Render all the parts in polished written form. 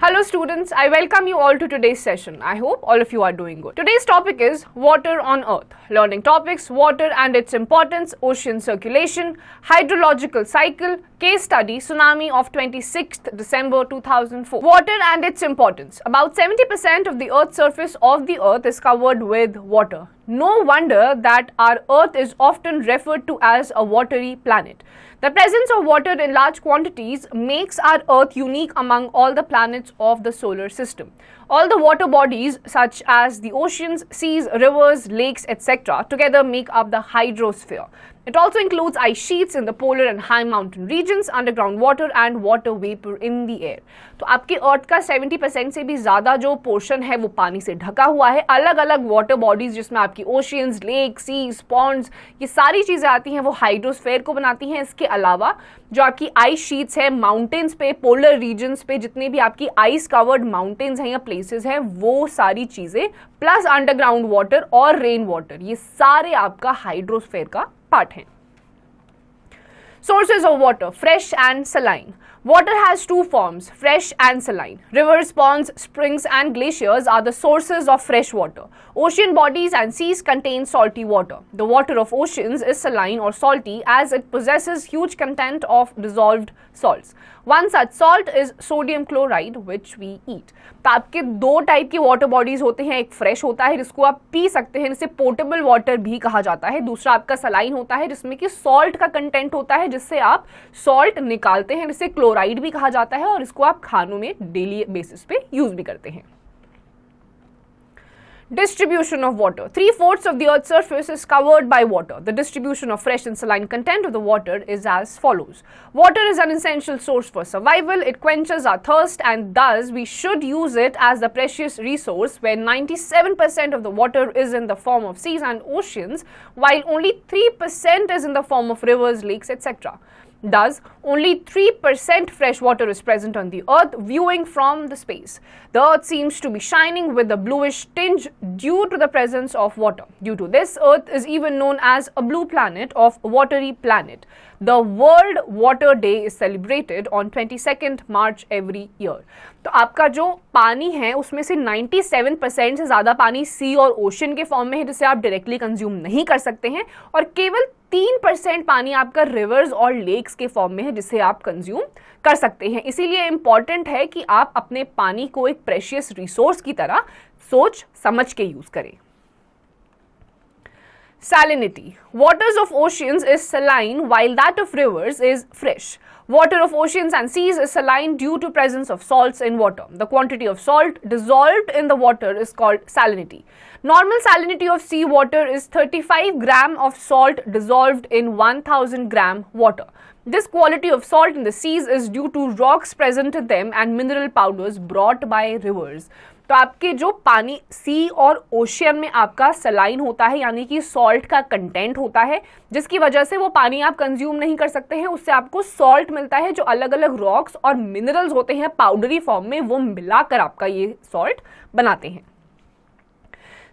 Hello students, I welcome you all to today's session. I hope all of you are doing good. Today's topic is water on earth. Learning topics, water and its importance, ocean circulation, hydrological cycle, case study, tsunami of 26th December 2004. Water and its importance. About 70% of the earth's surface of the earth is covered with water. No wonder that our earth is often referred to as a watery planet. The presence of water in large quantities makes our earth unique among all the planets of the solar system. All the water bodies such as the oceans, seas, rivers, lakes, etc. together make up the hydrosphere. It also includes ice sheets in the polar and high mountain regions, underground water and water vapor in the air. तो आपके अर्थ का 70% से भी ज़्यादा जो portion है वो पानी से ढका हुआ है. अलग अलग वाटर बॉडीज जिसमें आपकी ओशियंस, लेक, सीज, पॉन्ड्स, ये सारी चीज़ें आती हैं वो हाइड्रोस्फेयर को बनाती हैं. इसके अलावा जो आपकी आइस शीट्स है माउंटेन्स पे, पोलर रीजन्स पे जितने भी आपकी आइस कवर्ड माउंटेन्स हैं या प्लेसेस हैं वो सारी चीज़ें प्लस अंडरग्राउंड वाटर और रेन वाटर, ये सारे आपका हाइड्रोस्फेयर का पार्ट हैं. Sources of water, fresh and saline. Water has two forms, fresh and saline. Rivers, ponds, springs and glaciers are the sources of fresh water. Ocean bodies and seas contain salty water. The water of oceans is saline or salty as it possesses huge content of dissolved salts. One such salt is sodium chloride which we eat. तो आपके दो type के water bodies होते हैं. एक fresh होता है जिसको आप पी सकते हैं, जिसे पोर्टेबल वाटर भी कहा जाता है. दूसरा आपका सलाइन होता है जिसमें कि सॉल्ट का कंटेंट होता है जिससे आप सॉल्ट निकालते हैं, जिसे क्लोराइड भी कहा जाता है और इसको आप खानों में डेली बेसिस पे यूज भी करते हैं. Distribution of water. 3/4 of the Earth's surface is covered by water. The distribution of fresh and saline content of the water is as follows. Water is an essential source for survival. It quenches our thirst and thus we should use it as the precious resource where 97% of the water is in the form of seas and oceans while only 3% is in the form of rivers, lakes, etc. Thus, only 3% fresh water is present on the earth viewing from the space. The earth seems to be shining with a bluish tinge due to the presence of water. Due to this, earth is even known as a blue planet or watery planet. The World Water Day is celebrated on 22nd March every year. तो आपका जो पानी है उसमें से 97% से ज़्यादा पानी सी और ओशन के फॉर्म में है जिसे आप डायरेक्टली कंज्यूम नहीं कर सकते हैं और केवल 3% पानी आपका रिवर्स और लेक्स के फॉर्म में है जिसे आप कंज्यूम कर सकते हैं. इसीलिए इंपॉर्टेंट है कि आप अपने पानी को एक प्रेशियस रिसोर्स की तरह सोच समझ के यूज करें. Salinity. Waters of oceans is saline while that of rivers is fresh. Water of oceans and seas is saline due to presence of salts in water. The quantity of salt dissolved in the water is called salinity. Normal salinity of sea water is 35 gram of salt dissolved in 1000 gram water. This quality of salt in the seas is due to rocks present in them and mineral powders brought by rivers. तो आपके जो पानी सी और ocean में आपका saline होता है यानी कि सॉल्ट का कंटेंट होता है जिसकी वजह से वो पानी आप कंज्यूम नहीं कर सकते हैं. उससे आपको सॉल्ट मिलता है जो अलग अलग रॉक्स और मिनरल्स होते हैं पाउडरी फॉर्म में, वो मिलाकर आपका ये सॉल्ट बनाते हैं.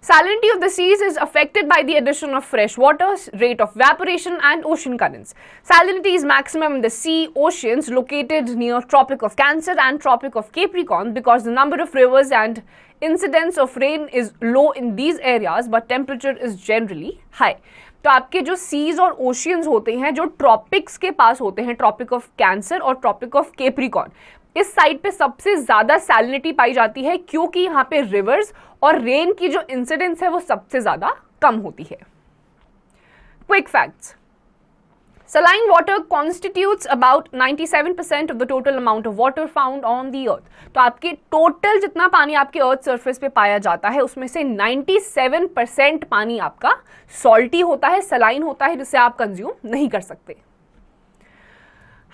Salinity of the seas is affected by the addition of fresh water, rate of evaporation and ocean currents. Salinity is maximum in the sea oceans located near Tropic of Cancer and Tropic of Capricorn because the number of rivers and incidence of rain is low in these areas but temperature is generally high. तो आपके जो seize और oceans होते हैं जो tropics के पास होते हैं, ट्रॉपिक ऑफ कैंसर और ट्रॉपिक ऑफ केप्रिकॉर्न, इस साइड पे सबसे ज्यादा सैलिनिटी पाई जाती है क्योंकि यहाँ पे रिवर्स और रेन की जो इंसिडेंस है वो सबसे ज्यादा कम होती है. Quick facts. Saline water constitutes about 97% of the total amount of water found on the earth. तो आपके टोटल जितना पानी आपके अर्थ सरफेस पे पाया जाता है उसमें से 97% पानी आपका सॉल्टी होता है, सलाइन होता है जिसे आप कंज्यूम नहीं कर सकते.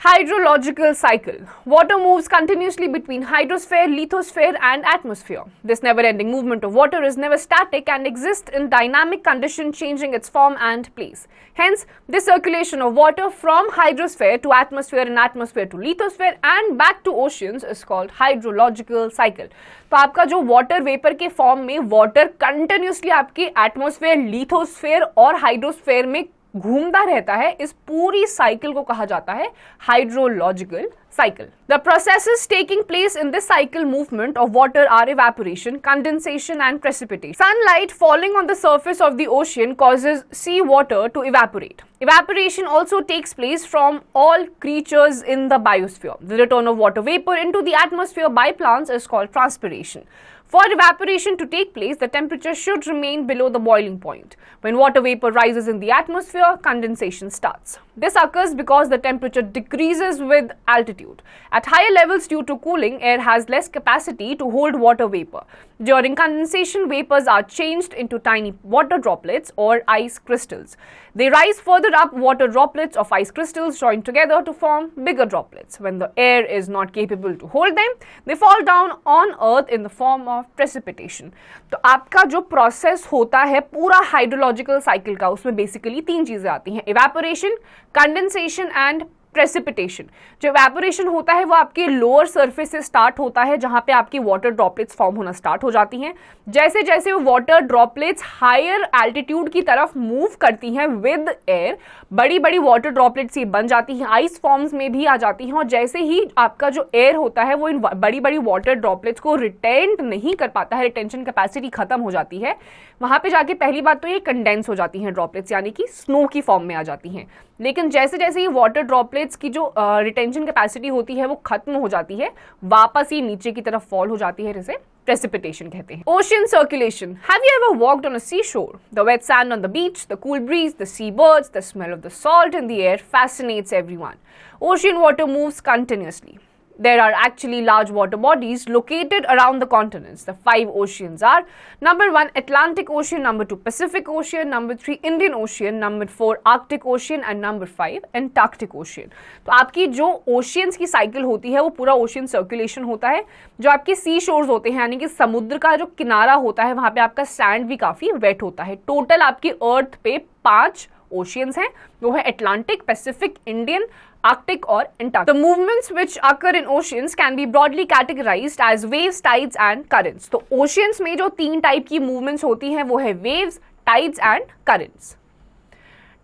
Hydrological cycle. Water moves continuously between hydrosphere, lithosphere and atmosphere. This never-ending movement of water is never static and exists in dynamic condition changing its form and place. Hence, this circulation of water from hydrosphere to atmosphere and atmosphere to lithosphere and back to oceans is called hydrological cycle. तो आपका जो water vapour के form में water continuously आपके atmosphere, lithosphere और hydrosphere में घूमता रहता है, इस पूरी साइकिल को कहा जाता है hydrological cycle. The processes taking place in this cycle movement of water are evaporation, condensation and precipitation. Sunlight falling on the surface of the ocean causes sea water to evaporate. Evaporation also takes place from all creatures in the biosphere. The return of water vapor into the atmosphere by plants is called transpiration. For evaporation to take place, the temperature should remain below the boiling point. When water vapor rises in the atmosphere, condensation starts. This occurs because the temperature decreases with altitude. At higher levels, due to cooling, air has less capacity to hold water vapor. During condensation, vapors are changed into tiny water droplets or ice crystals. They rise further up. Water droplets of ice crystals join together to form bigger droplets. When the air is not capable to hold them, they fall down on earth in the form of precipitation. तो आपका जो process होता है पूरा hydrological cycle का, उसमें basically 3 चीजें आती हैं: इवेपोरेशन, कंडेंसेशन एंड प्रेसिपिटेशन. जो इवेपोरेशन होता है वो आपके लोअर सरफेस से स्टार्ट होता है, जहां पे आपकी वाटर ड्रॉपलेट्स फॉर्म होना स्टार्ट हो जाती हैं. जैसे जैसे वो वाटर ड्रॉपलेट्स हायर एल्टीट्यूड की तरफ मूव करती हैं विद एयर, बड़ी बड़ी वाटर ड्रॉपलेट्स ये बन जाती हैं, आइस फॉर्म्स में भी आ जाती हैं. और जैसे ही आपका जो एयर होता है वो इन बड़ी बड़ी वाटर ड्रॉपलेट्स को रिटेन नहीं कर पाता है, रिटेंशन कैपेसिटी खत्म हो जाती है, वहां पे जाके पहली बात तो ये कंडेंस हो जाती हैं ड्रॉपलेट्स, यानी कि स्नो की फॉर्म में आ जाती हैं. लेकिन जैसे जैसे ये वाटर ड्रॉपलेट्स की जो रिटेंशन कैपेसिटी होती है वो खत्म हो जाती है, वापस ही नीचे की तरफ फॉल हो जाती है, जिसे precipitation कहते हैं. Ocean circulation. Have you ever walked on a seashore? The wet sand on the beach, the cool breeze, the seabirds, the smell of the salt in the air fascinates everyone. Ocean water moves continuously. There are actually large water bodies located around the continents. The 5 oceans are: number 1 Atlantic Ocean, number 2 Pacific Ocean, number 3 Indian Ocean, number 4 Arctic Ocean and number 5 Antarctic Ocean. तो आपकी जो oceans की cycle होती है वो पूरा ocean circulation होता है. जो आपके सी शोर्स होते हैं, यानी कि समुद्र का जो किनारा होता है, वहां पे आपका सैंड भी काफी वेट होता है. टोटल आपकी अर्थ पे 5 ओशियंस हैं, वो है Atlantic, Pacific, Indian, Arctic or Antarctic. The movements which occur in oceans can be broadly categorized as waves, tides and currents. तो oceans में जो 3 टाइप की movements होती हैं वो है waves, tides and currents.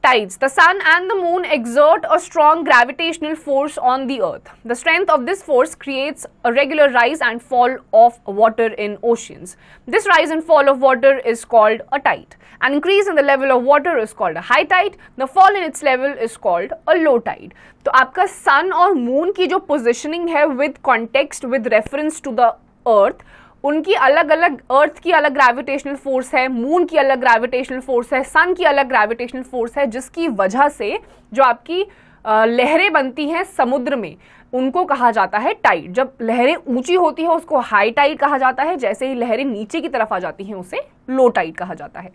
Tides. The sun and the moon exert a strong gravitational force on the earth. The strength of this force creates a regular rise and fall of water in oceans. This rise and fall of water is called a tide. An increase in the level of water is called a high tide. The fall in its level is called a low tide. तो आपका सन और moon की जो positioning है with context with reference to the earth, उनकी अलग अलग, अर्थ की अलग ग्रेविटेशनल फोर्स है, मून की अलग ग्रेविटेशनल फोर्स है, सन की अलग ग्रेविटेशनल फोर्स है, जिसकी वजह से जो आपकी लहरें बनती हैं समुद्र में उनको कहा जाता है टाइड. जब लहरें ऊंची होती है उसको हाई टाइड कहा जाता है, जैसे ही लहरें नीचे की तरफ आ जाती हैं उसे लो टाइड कहा जाता है.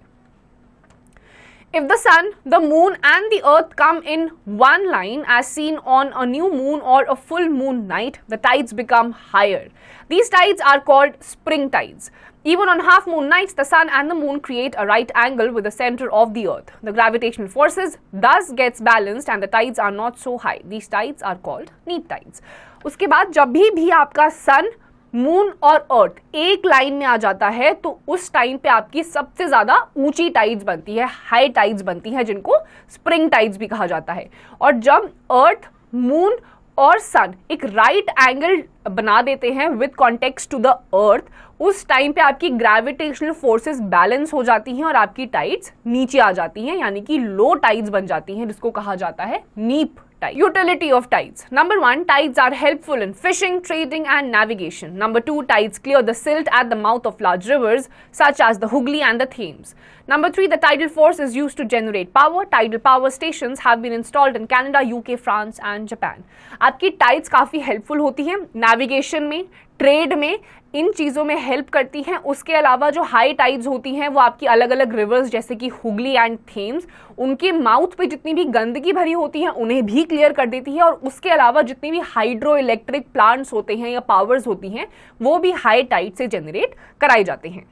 If the sun, the moon and the earth come in one line as seen on a new moon or a full moon night, the tides become higher. These tides are called spring tides. Even on half moon nights, the sun and the moon create a right angle with the center of the earth. The gravitational forces thus gets balanced and the tides are not so high. These tides are called neap tides. उसके बाद जब भी आपका sun, moon और अर्थ एक line में आ जाता है तो उस टाइम पे आपकी सबसे ज्यादा ऊंची टाइड्स बनती है, हाई टाइड्स बनती है, जिनको स्प्रिंग टाइड्स भी कहा जाता है. और जब अर्थ, मून और सन एक राइट एंगल बना देते हैं with context to the earth, उस टाइम पे आपकी ग्रेविटेशनल फोर्सेस बैलेंस हो जाती हैं और आपकी टाइड्स नीचे आ जाती हैं, यानी कि लो टाइड्स बन जाती हैं, जिसको कहा जाता है नीप. Utility of tides. Number 1, tides are helpful in fishing, trading and navigation. Number 2, tides clear the silt at the mouth of large rivers such as the Hooghly and the Thames. Number 3, the tidal force is used to generate power. Tidal power stations have been installed in Canada, UK, France and Japan. आपकी tides काफी helpful होती हैं navigation में, trade में, इन चीज़ों में help करती हैं. उसके अलावा जो हाई टाइड्स होती हैं वो आपकी अलग अलग रिवर्स जैसे कि हुगली एंड थेम्स, उनके माउथ पे जितनी भी गंदगी भरी होती है उन्हें भी क्लियर कर देती है. और उसके अलावा जितनी भी हाइड्रो इलेक्ट्रिक प्लांट्स होते हैं या पावर्स होती हैं वो भी हाई टाइड से जनरेट कराए जाते हैं.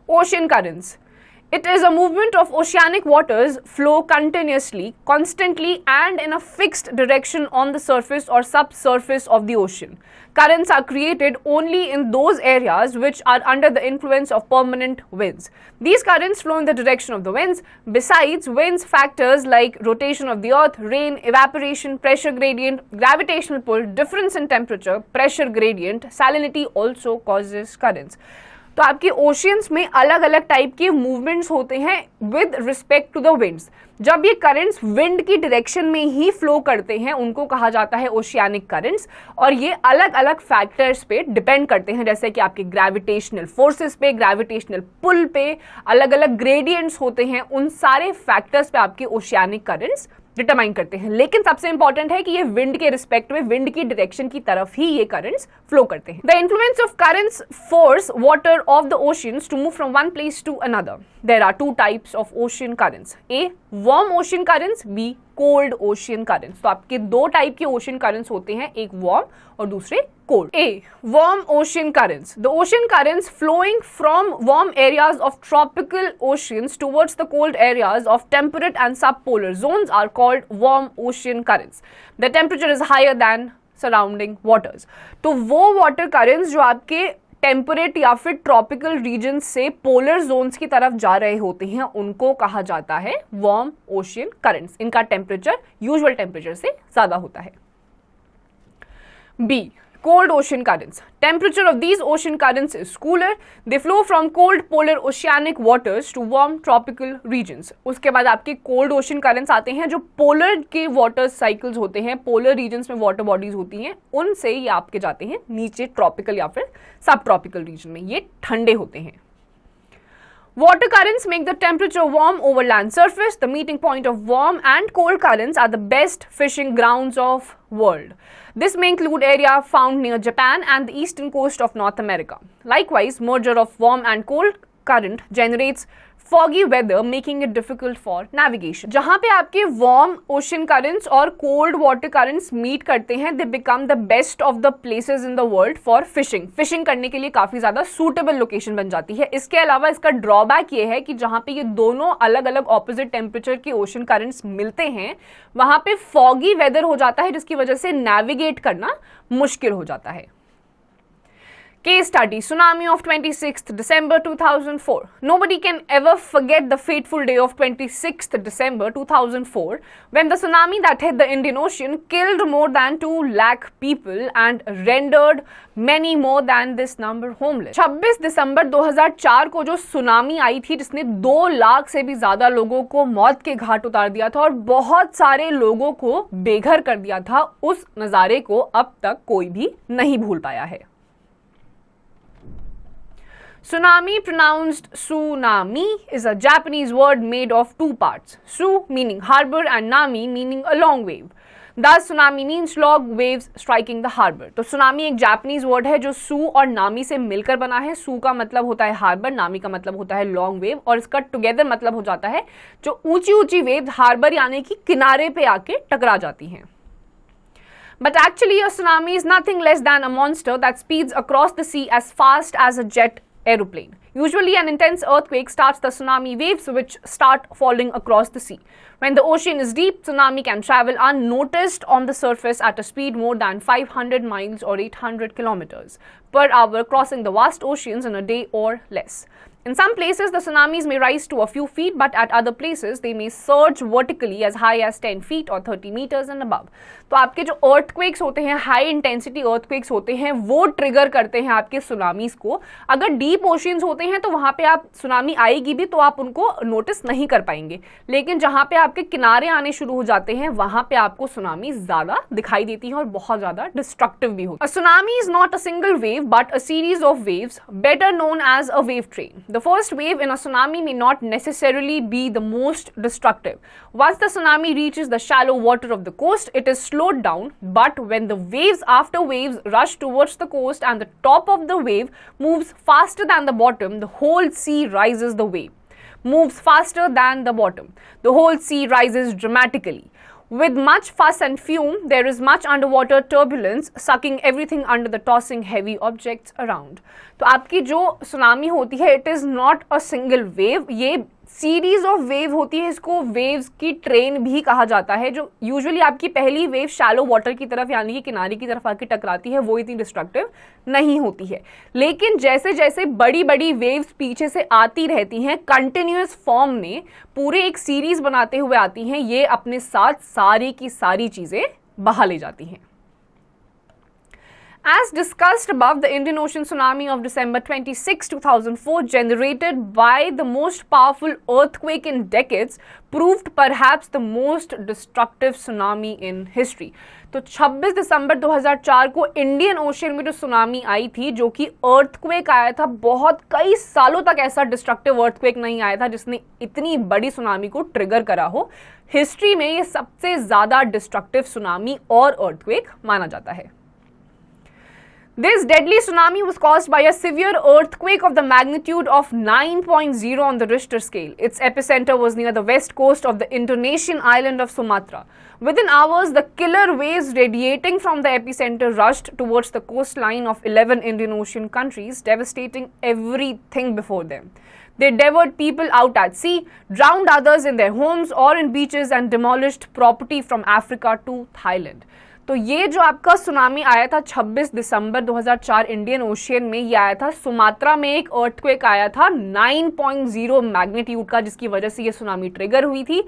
Ocean currents. It is a movement of oceanic waters flow continuously, constantly and in a fixed direction on the surface or subsurface of the ocean. Currents are created only in those areas which are under the influence of permanent winds. These currents flow in the direction of the winds. Besides, winds factors like rotation of the earth, rain, evaporation, pressure gradient, gravitational pull, difference in temperature, pressure gradient, salinity also causes currents. तो आपके oceans में अलग अलग type के movements होते हैं with respect to the winds. जब ये करंट्स विंड की डायरेक्शन में ही फ्लो करते हैं उनको कहा जाता है ओशियानिक करंट्स, और ये अलग अलग फैक्टर्स पे डिपेंड करते हैं, जैसे कि आपके ग्रेविटेशनल फोर्सेस पे, ग्रेविटेशनल पुल पे, अलग अलग ग्रेडियंट्स होते हैं, उन सारे फैक्टर्स पे आपके ओशियानिक करंट्स डिटरमाइन करते हैं. लेकिन सबसे इंपॉर्टेंट है कि ये विंड के रिस्पेक्ट में, विंड की डायरेक्शन की तरफ ही ये करंट्स फ्लो करते हैं. The influence of currents force water of the oceans to move from one place to another. There are two types of ocean currents, A warm ocean currents, B cold ocean currents. तो आपके दो type के ocean currents होते हैं, एक warm और दूसरे cold. A. Warm ocean currents. The ocean currents flowing from warm areas of tropical oceans towards the cold areas of temperate and subpolar zones are called warm ocean currents. The temperature is higher than surrounding waters. तो वो water currents जो आपके temperate या फिर tropical region से polar Jones की तरफ जा रहे होते हैं उनको कहा जाता है वार्म ओशियन करंट्स. इनका टेम्परेचर यूजुअल टेम्परेचर से ज्यादा होता है. B. Cold ocean currents. Temperature of these ocean currents is cooler. They flow from cold polar oceanic waters to warm tropical regions. उसके बाद आपके cold ocean currents आते हैं जो polar के water cycles होते हैं, polar regions में water bodies होती हैं, उनसे ये आपके जाते हैं नीचे tropical या फिर subtropical region में, ये ठंडे होते हैं. Water currents make the temperature warm over land surface. The meeting point of warm and cold currents are the best fishing grounds of world. This may include area found near Japan and the eastern coast of North America. Likewise, merger of warm and cold current generates foggy weather, making it difficult for navigation. जहाँ पे आपके warm ocean currents और cold water currents meet करते हैं, they become the best of the places in the world for fishing. Fishing करने के लिए काफी ज्यादा suitable location बन जाती है. इसके अलावा इसका drawback ये है कि जहाँ पे ये दोनों अलग अलग opposite temperature के ocean currents मिलते हैं, वहाँ पे foggy weather हो जाता है, जिसकी वजह से navigate करना मुश्किल हो जाता है. Case study, tsunami of 26th December 2004. Nobody can ever forget the fateful day of 26th December 2004 when the tsunami that hit the Indian Ocean killed more than 2 lakh people and rendered many more than this number homeless. 26 दिसंबर 2004 को जो tsunami आई थी जिसने 2 लाख से भी ज्यादा लोगों को मौत के घाट उतार दिया था और बहुत सारे लोगों को बेघर कर दिया था, उस नजारे को अब तक कोई भी नहीं भूल पाया है. Tsunami, pronounced tsunami, is a Japanese word made of 2 parts. Su meaning harbor and nami meaning a long wave. Thus, tsunami means long waves striking the harbor. तो tsunami एक Japanese word है जो su और nami से मिलकर बना है. su का मतलब होता है harbor, nami का मतलब होता है long wave और इसका together मतलब हो जाता है जो ऊंची ऊंची वेव harbor यानी कि किनारे पे आके टकरा जाती हैं. But actually, a tsunami is nothing less than a monster that speeds across the sea as fast as a jet aeroplane. Usually, an intense earthquake starts the tsunami waves which start falling across the sea. When the ocean is deep, tsunami can travel unnoticed on the surface at a speed more than 500 miles or 800 kilometers per hour, crossing the vast oceans in a day or less. In some places, the tsunamis may rise to a few feet, but at other places, they may surge vertically as high as 10 feet or 30 meters and above. तो आपके जो earthquakes होते हैं, high intensity earthquakes होते हैं, वो trigger करते हैं आपके tsunamis को. अगर deep oceans होते हैं तो वहाँ पे आप tsunami आएगी भी तो आप उनको notice नहीं कर पाएंगे. लेकिन जहाँ पे आपके किनारे आने शुरू हो जाते हैं, वहाँ पे आपको tsunami ज़्यादा दिखाई देती है और बहुत ज़्यादा destructive भी होती है. A tsunami is not a single wave, but a series of waves, better known as a wave train. The first wave in a tsunami may not necessarily be the most destructive. Once the tsunami reaches the shallow water of the coast, it is slowed down, but when the waves after waves rush towards the coast and the top of the wave moves faster than the bottom, the whole sea rises the wave. Moves faster than the bottom. The whole sea rises dramatically. With much fuss and fume, there is much underwater turbulence, sucking everything under the tossing heavy objects around. तो आपकी जो tsunami होती है, it is not a single wave. ये series of wave होती है, इसको waves की ट्रेन भी कहा जाता है। जो यूजुअली आपकी पहली वेव शैलो वाटर की तरफ यानी कि किनारे की तरफ आके टकराती है वो इतनी डिस्ट्रक्टिव नहीं होती है, लेकिन जैसे जैसे बड़ी बड़ी वेव्स पीछे से आती रहती हैं कंटिन्यूअस फॉर्म में, पूरे एक सीरीज बनाते हुए आती हैं, ये अपने साथ सारी की सारी चीजें बहा ले जाती हैं। As discussed above, the Indian Ocean tsunami of December 26, 2004, generated by the most powerful earthquake in decades, proved perhaps the most destructive tsunami in history. तो 26 दिसंबर 2004 को इंडियन ओशन में जो सुनामी आई थी, जो कि अर्थक्वेक आया था, बहुत कई सालों तक ऐसा डिस्ट्रक्टिव अर्थक्वेक नहीं आया था जिसने इतनी बड़ी सुनामी को ट्रिगर करा हो। हिस्ट्री में ये सबसे ज्यादा डिस्ट्रक्टिव सुनामी और अर्थक्वेक माना जाता है। This deadly tsunami was caused by a severe earthquake of the magnitude of 9.0 on the Richter scale. Its epicenter was near the west coast of the Indonesian island of Sumatra. Within hours, the killer waves radiating from the epicenter rushed towards the coastline of 11 Indian Ocean countries, devastating everything before them. They devoured people out at sea, drowned others in their homes or in beaches, and demolished property from Africa to Thailand. तो ये जो आपका tsunami आया था 26 दिसंबर 2004 Indian ocean में, ये आया था सुमात्रा में, एक अर्थक्वेक आया था 9.0 मैग्नीट्यूड का, जिसकी वजह से ये सुनामी ट्रिगर हुई थी।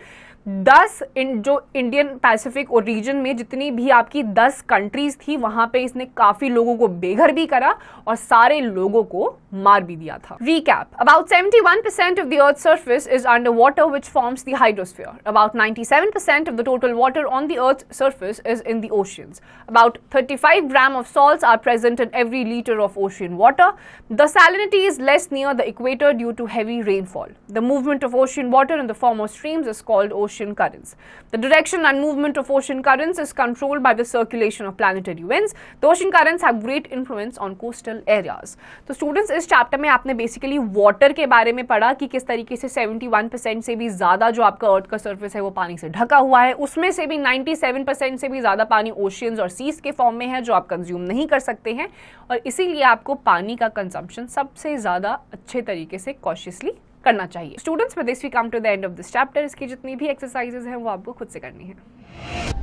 10 जो इंडियन पैसिफिक और रीजन में जितनी भी आपकी 10 कंट्रीज थी, वहां पे इसने काफी लोगों को बेघर भी करा और सारे लोगों को मार भी दिया था। Recap: About 71% of the Earth's surface is underwater, which forms the hydrosphere. About 97% of the total water on the Earth's surface is in the oceans. About 35 grams of salts are present in every liter of ocean water. The salinity is less near the equator due to heavy rainfall. The movement of ocean water in the form of streams is called ocean currents. The direction and movement of ocean currents is controlled by the circulation of planetary winds. The ocean currents have great influence on coastal areas. तो students, इस chapter में आपने basically water के बारे में पढ़ा कि किस तरीके से 71% से भी ज्यादा जो आपका अर्थ का सर्फेस है वो पानी से ढका हुआ है, उसमें से भी 97% से भी ज्यादा पानी ओशियंस और सीज के फॉर्म में है जो आप कंज्यूम नहीं कर सकते हैं, और इसीलिए आपको पानी का कंजम्पशन सबसे ज्यादा अच्छे तरीके से कॉशियसली करना चाहिए। Students, with this we come to the end of this chapter. इसकी जितनी भी एक्सरसाइजेज हैं वो आपको खुद से करनी है।